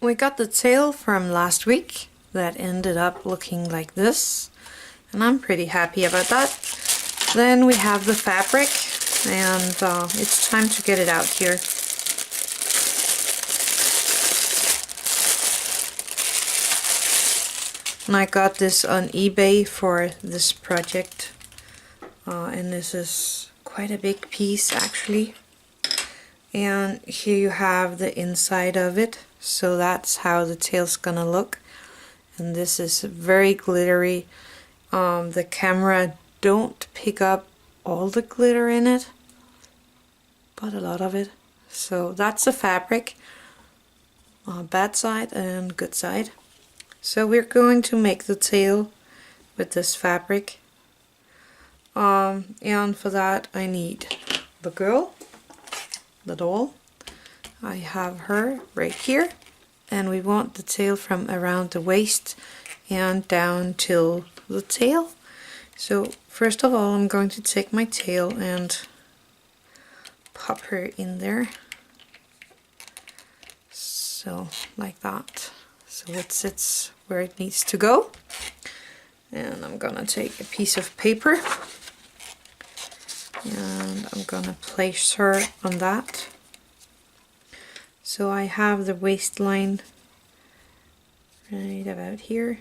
We got the tail from last week that ended up looking like this, and I'm pretty happy about that. Then we have the fabric, and it's time to get it out here. And I got this on eBay for this project, and this is quite a big piece actually. And here you have the inside of it, so that's how the tail's gonna look. And this is very glittery. The camera don't pick up all the glitter in it, but a lot of it. So that's the fabric, bad side and good side. So we're going to make the tail with this fabric, and for that I need the girl, the doll. I have her right here, and we want the tail from around the waist and down till the tail. So first of all, I'm going to take my tail and pop her in there, so like that, so it sits where it needs to go. And I'm gonna take a piece of paper and I'm gonna place her on that. So I have the waistline right about here.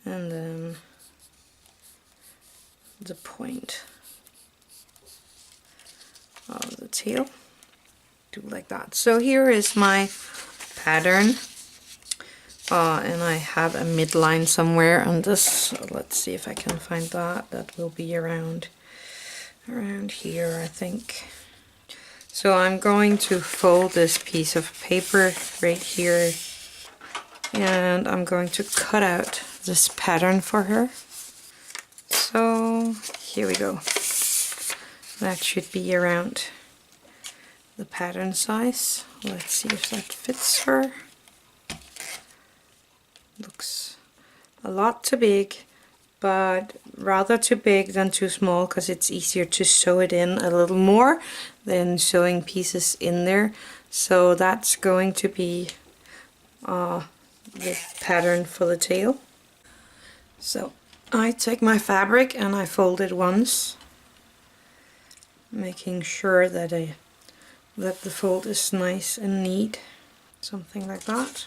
And then the point of the tail, do like that. So here is my pattern, and I have a midline somewhere on this. So let's see if I can find that. That will be around here, I think. So I'm going to fold this piece of paper right here, and I'm going to cut out this pattern for her. So here we go. That should be around the pattern size. Let's see if that fits her. Looks a lot too big, but rather too big than too small, because it's easier to sew it in a little more than sewing pieces in there. So that's going to be the pattern for the tail. So I take my fabric and I fold it once, making sure that the fold is nice and neat, something like that.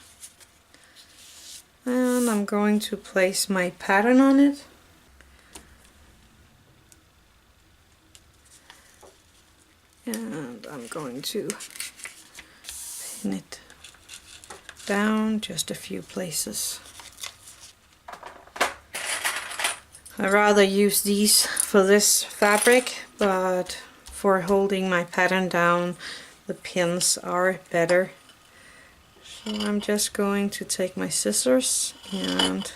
And I'm going to place my pattern on it. And I'm going to pin it down just a few places. I rather use these for this fabric, but for holding my pattern down, the pins are better. So I'm just going to take my scissors and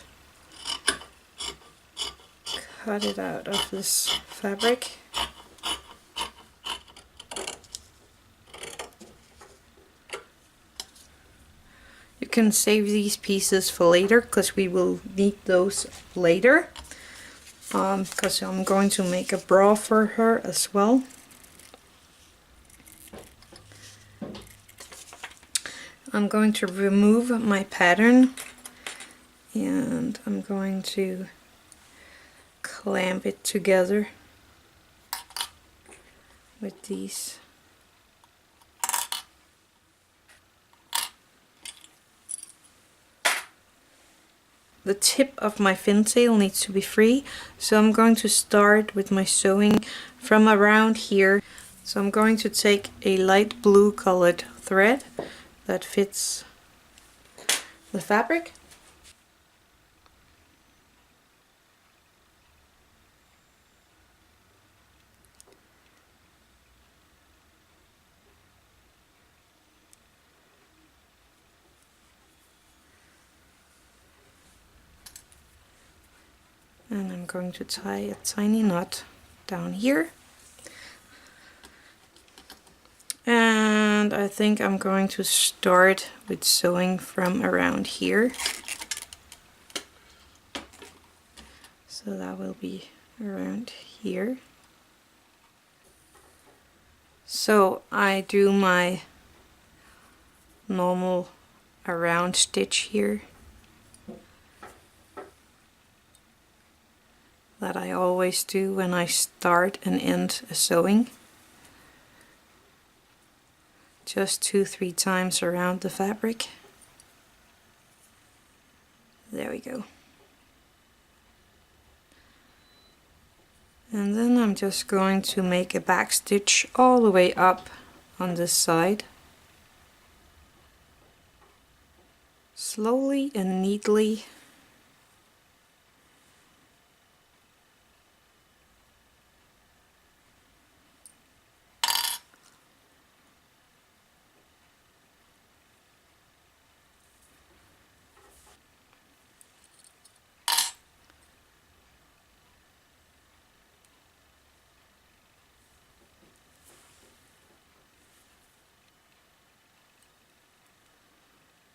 cut it out of this fabric. You can save these pieces for later, because we will need those later. Because I'm going to make a bra for her as well. I'm going to remove my pattern, and I'm going to clamp it together with these. The tip of my fin tail needs to be free, so I'm going to start with my sewing from around here. So I'm going to take a light blue colored thread that fits the fabric. And I'm going to tie a tiny knot down here. And I think I'm going to start with sewing from around here. So that will be around here. So I do my normal around stitch here that I always do when I start and end a sewing. Just 2-3 times around the fabric. There we go. And then I'm just going to make a back stitch all the way up on this side. Slowly and neatly.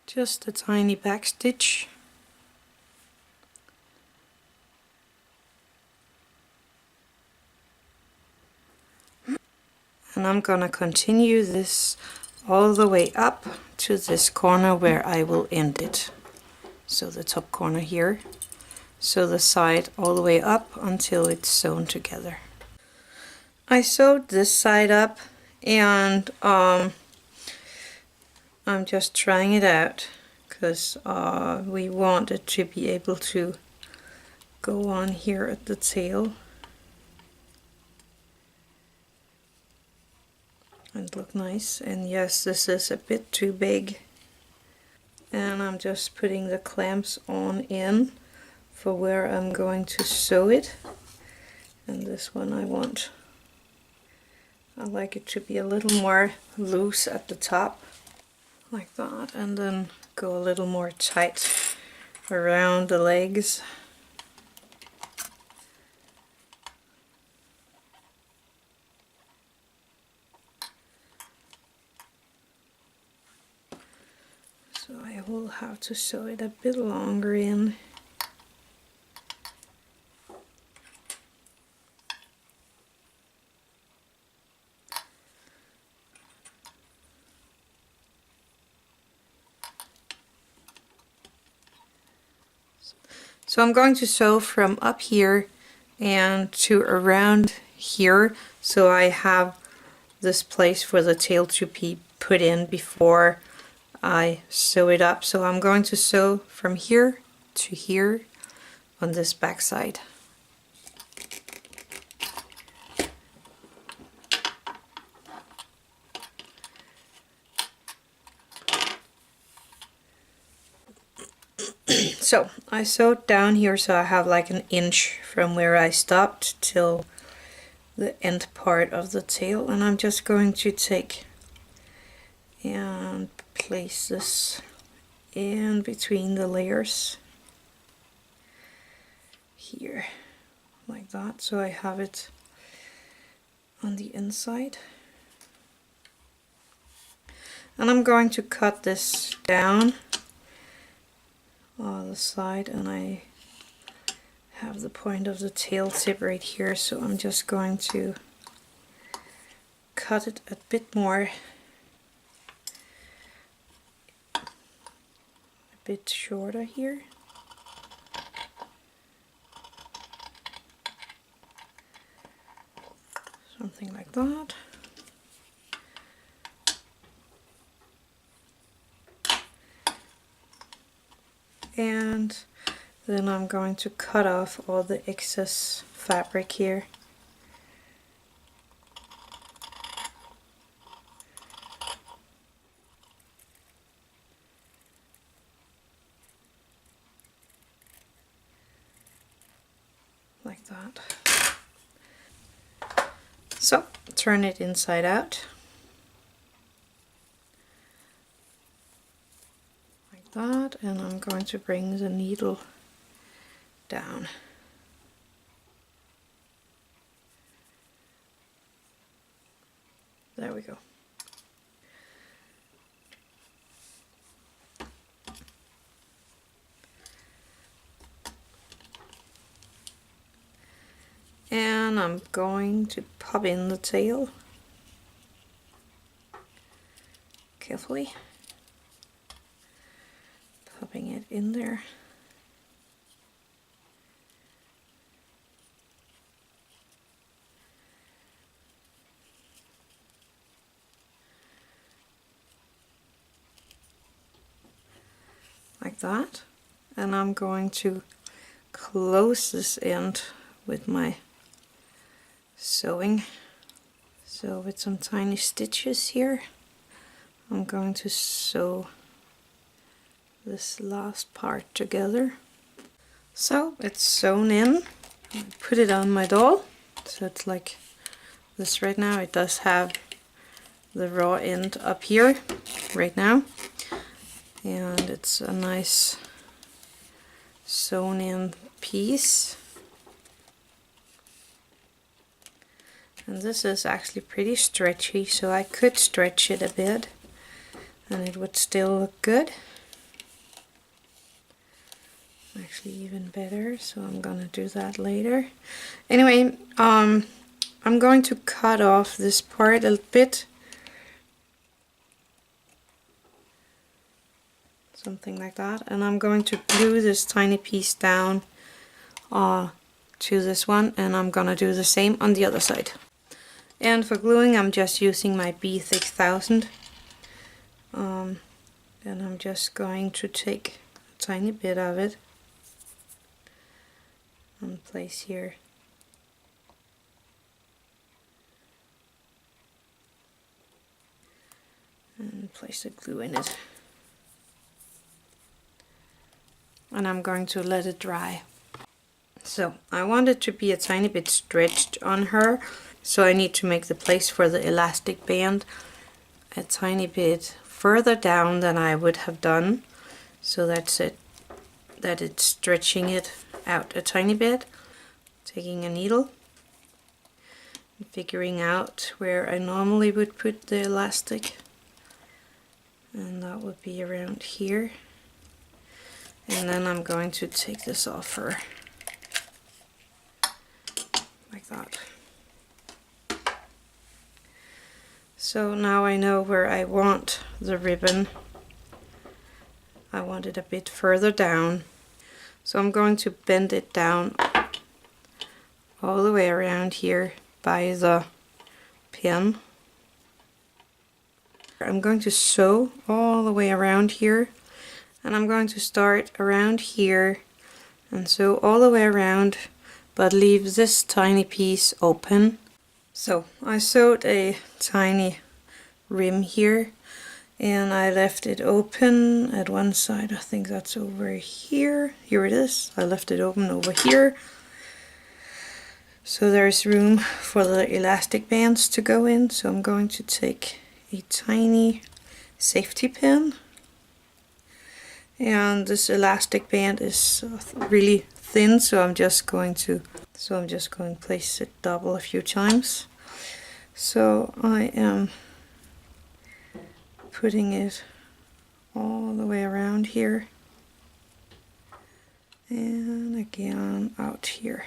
Just a tiny back stitch. And I'm gonna continue this all the way up to this corner where I will end it. So the top corner here. So the side all the way up until it's sewn together. I sewed this side up and I'm just trying it out because we want it to be able to go on here at the tail and look nice. And yes, this is a bit too big, and I'm just putting the clamps on in for where I'm going to sew it. And this one I like it to be a little more loose at the top, like that, and then go a little more tight around the legs. So I will have to sew it a bit longer in. So I'm going to sew from up here and to around here, so I have this place for the tail to be put in before I sew it up. So I'm going to sew from here to here on this back side. So I sewed down here, so I have like an inch from where I stopped till the end part of the tail, and I'm just going to take and place this in between the layers here, like that, so I have it on the inside. And I'm going to cut this down on the side, and I have the point of the tail tip right here, so I'm just going to cut it a bit more, a bit shorter here. Something like that. And then I'm going to cut off all the excess fabric here. Like that. So turn it inside out. Like that, and I'm going to bring the needle down. There we go. And I'm going to pop in the tail carefully, popping it in there. Like that. And I'm going to close this end with my sewing. So with some tiny stitches here, I'm going to sew this last part together. So it's sewn in. I put it on my doll. So it's like this right now. It does have the raw end up here right now. And it's a nice sewn in piece. And this is actually pretty stretchy, so I could stretch it a bit and it would still look good. Actually even better, so I'm gonna do that later. Anyway, I'm going to cut off this part a bit. Something like that, and I'm going to glue this tiny piece down to this one, and I'm gonna do the same on the other side. And for gluing, I'm just using my B6000, and I'm just going to take a tiny bit of it and place here. And place the glue in it. And I'm going to let it dry. So I want it to be a tiny bit stretched on her, so I need to make the place for the elastic band a tiny bit further down than I would have done, so that's it, that it's stretching it out a tiny bit. Taking a needle and figuring out where I normally would put the elastic, and that would be around here. And then I'm going to take this off her, like that. So now I know where I want the ribbon. I want it a bit further down. So I'm going to bend it down all the way around here by the pin. I'm going to sew all the way around here. And I'm going to start around here and sew all the way around, but leave this tiny piece open. So I sewed a tiny rim here and I left it open at one side. I think that's over here. Here it is. I left it open over here. So there's room for the elastic bands to go in. So I'm going to take a tiny safety pin. And this elastic band is really thin, so I'm just going to place it double a few times. So I am putting it all the way around here and again out here.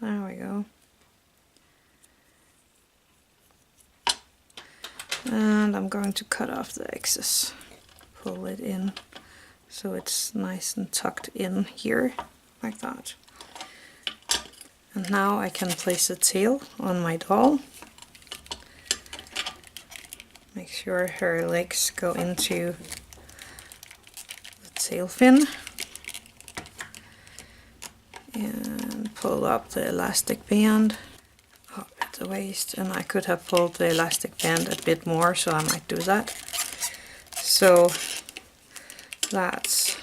There we go. And I'm going to cut off the excess. Pull it in so it's nice and tucked in here, like that. And now I can place the tail on my doll. Make sure her legs go into the tail fin. And pull up the elastic band up at the waist, and I could have pulled the elastic band a bit more, so I might do that. So that's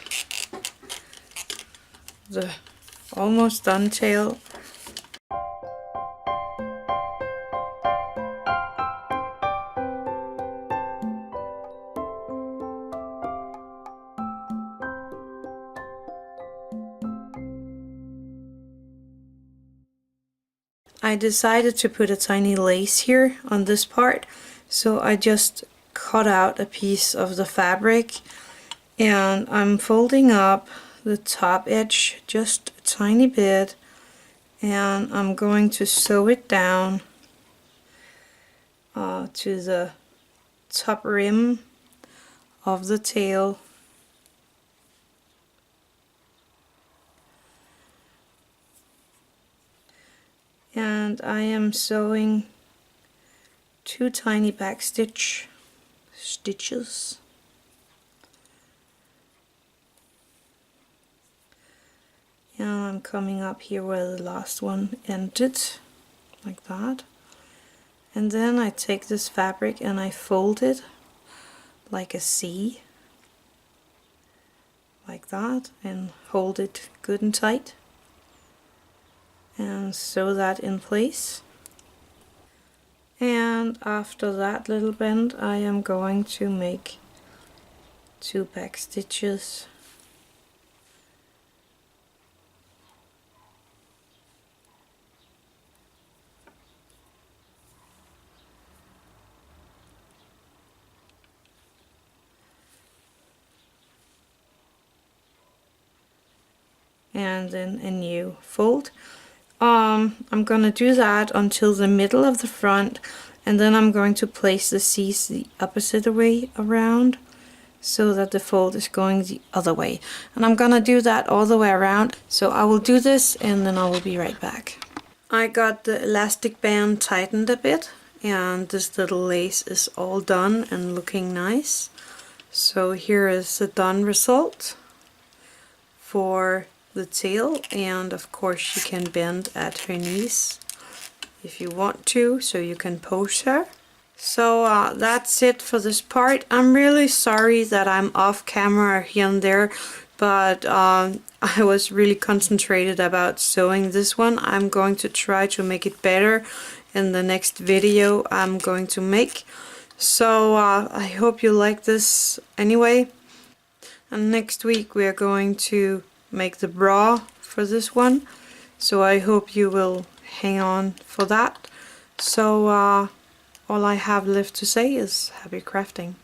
the almost done tail, I decided to put a tiny lace here on this part, so I just cut out a piece of the fabric and I'm folding up the top edge just a tiny bit, and I'm going to sew it down to the top rim of the tail. And I am sewing 2 tiny back stitches. And I'm coming up here where the last one ended, like that. And then I take this fabric and I fold it like a C, like that, and hold it good and tight. And sew that in place. And after that little bend, I am going to make 2 back stitches. And then a new fold. I'm gonna do that until the middle of the front, and then I'm going to place the C's the opposite way around so that the fold is going the other way. And I'm gonna do that all the way around. So I will do this and then I will be right back. I got the elastic band tightened a bit, and this little lace is all done and looking nice. So here is the done result for the tail, and of course you can bend at her knees if you want to, so you can pose her. So that's it for this part. I'm really sorry that I'm off camera here and there, but I was really concentrated about sewing this one. I'm going to try to make it better in the next video I'm going to make. So I hope you like this anyway. And next week we are going to make the bra for this one, so I hope you will hang on for that. So all I have left to say is happy crafting.